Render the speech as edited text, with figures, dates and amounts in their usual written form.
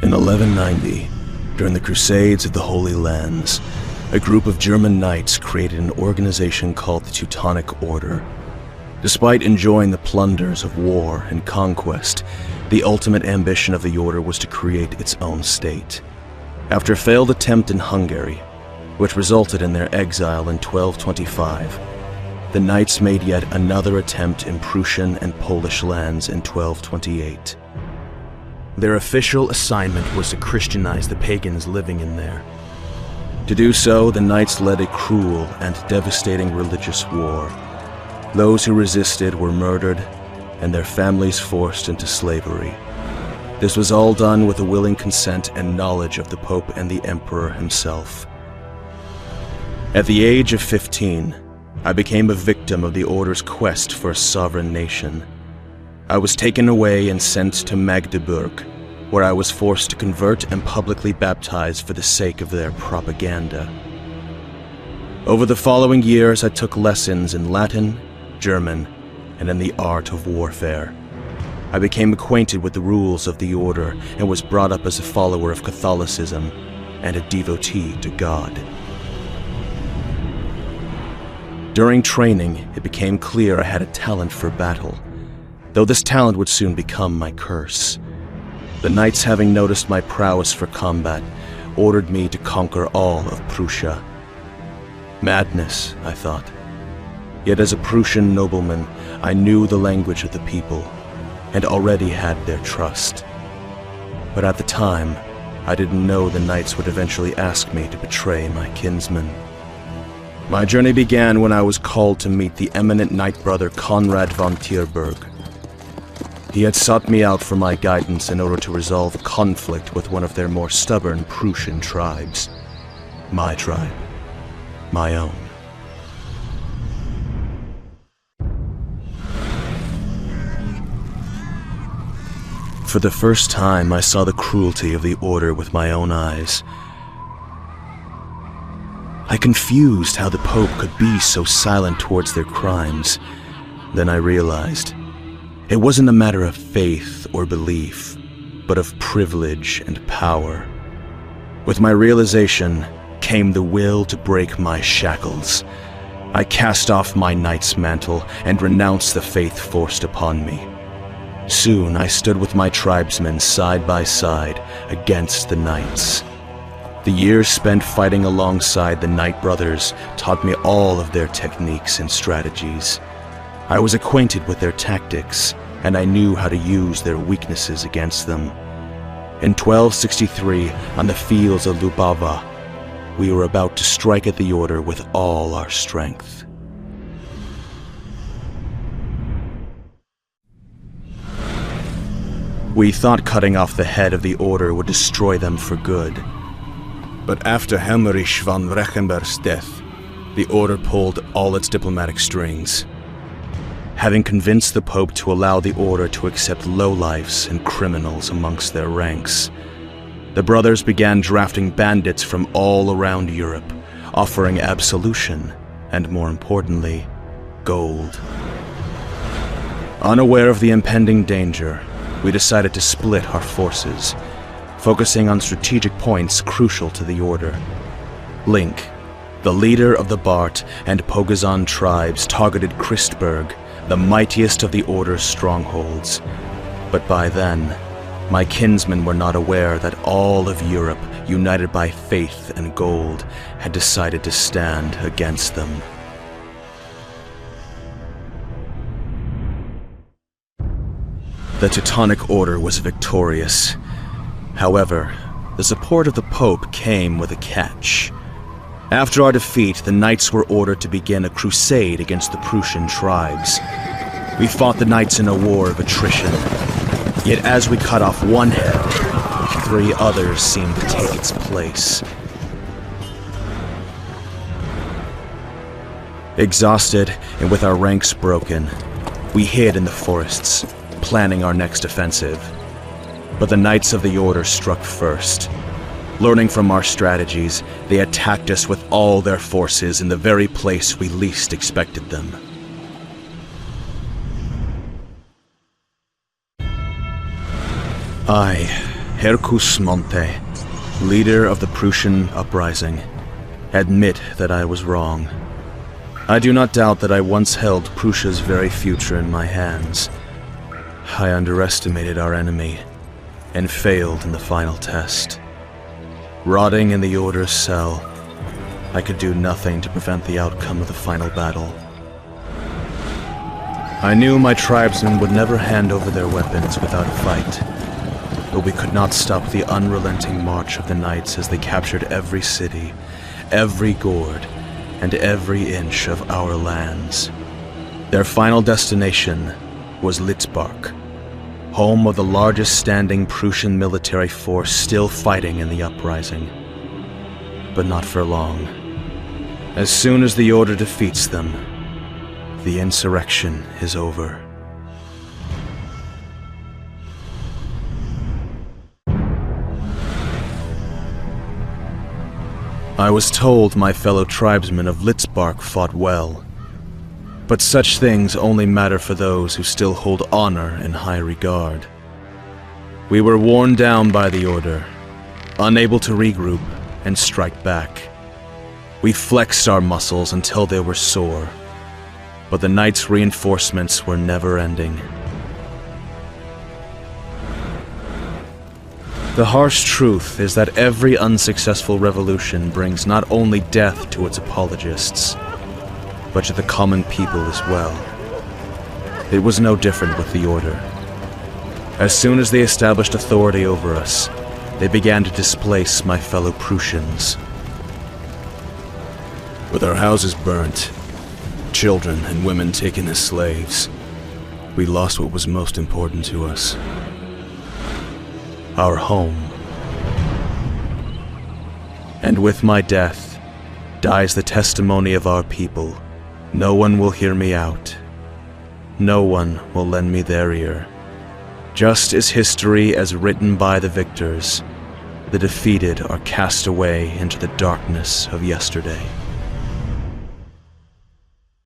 In 1190, during the Crusades of the Holy Lands, a group of German knights created an organization called the Teutonic Order. Despite enjoying the plunders of war and conquest, the ultimate ambition of the order was to create its own state. After a failed attempt in Hungary, which resulted in their exile in 1225, the knights made yet another attempt in Prussian and Polish lands in 1228. Their official assignment was to Christianize the pagans living in there. To do so, the knights led a cruel and devastating religious war. Those who resisted were murdered, and their families forced into slavery. This was all done with the willing consent and knowledge of the Pope and the Emperor himself. At the age of 15, I became a victim of the Order's quest for a sovereign nation. I was taken away and sent to Magdeburg, where I was forced to convert and publicly baptize for the sake of their propaganda. Over the following years, I took lessons in Latin, German, and in the art of warfare. I became acquainted with the rules of the Order and was brought up as a follower of Catholicism and a devotee to God. During training, it became clear I had a talent for battle, though this talent would soon become my curse. The knights, having noticed my prowess for combat, ordered me to conquer all of Prussia. Madness, I thought. Yet as a Prussian nobleman, I knew the language of the people, and already had their trust. But at the time, I didn't know the knights would eventually ask me to betray my kinsmen. My journey began when I was called to meet the eminent knight brother Conrad von Tierberg. He had sought me out for my guidance in order to resolve a conflict with one of their more stubborn Prussian tribes. My tribe. My own. For the first time, I saw the cruelty of the Order with my own eyes. I confused how the Pope could be so silent towards their crimes. Then I realized it wasn't a matter of faith or belief, but of privilege and power. With my realization came the will to break my shackles. I cast off my knight's mantle and renounced the faith forced upon me. Soon I stood with my tribesmen side by side against the knights. The years spent fighting alongside the Knight Brothers taught me all of their techniques and strategies. I was acquainted with their tactics, and I knew how to use their weaknesses against them. In 1263, on the fields of Lubava, we were about to strike at the Order with all our strength. We thought cutting off the head of the Order would destroy them for good. But after Helmerich von Rechenberg's death, the Order pulled all its diplomatic strings. Having convinced the Pope to allow the Order to accept lowlifes and criminals amongst their ranks, the brothers began drafting bandits from all around Europe, offering absolution, and more importantly, gold. Unaware of the impending danger, we decided to split our forces, focusing on strategic points crucial to the Order. Link, the leader of the Bart and Pogazon tribes, targeted Christburg, the mightiest of the Order's strongholds. But by then, my kinsmen were not aware that all of Europe, united by faith and gold, had decided to stand against them. The Teutonic Order was victorious. However, the support of the Pope came with a catch. After our defeat, the knights were ordered to begin a crusade against the Prussian tribes. We fought the knights in a war of attrition. Yet as we cut off one head, 3 others seemed to take its place. Exhausted and with our ranks broken, we hid in the forests, planning our next offensive. But the Knights of the Order struck first. Learning from our strategies, they attacked us with all their forces in the very place we least expected them. I Hercus Monte, leader of the Prussian uprising, admit that I was wrong. I do not doubt that I once held Prussia's very future in my hands. I underestimated our enemy and failed in the final test. Rotting in the Order's cell, I could do nothing to prevent the outcome of the final battle. I knew my tribesmen would never hand over their weapons without a fight, but we could not stop the unrelenting march of the knights as they captured every city, every gourd, and every inch of our lands. Their final destination was Litzbark, home of the largest standing Prussian military force still fighting in the uprising. But not for long. As soon as the Order defeats them, the insurrection is over. I was told my fellow tribesmen of Litzbark fought well, but such things only matter for those who still hold honor in high regard. We were worn down by the Order, unable to regroup and strike back. We flexed our muscles until they were sore, but the Knights' reinforcements were never ending. The harsh truth is that every unsuccessful revolution brings not only death to its apologists, but to the common people as well. It was no different with the Order. As soon as they established authority over us, they began to displace my fellow Prussians. With our houses burnt, children and women taken as slaves, we lost what was most important to us. Our home. And with my death, dies the testimony of our people. No one will hear me out. No one will lend me their ear. Just as history as written by the victors, the defeated are cast away into the darkness of yesterday.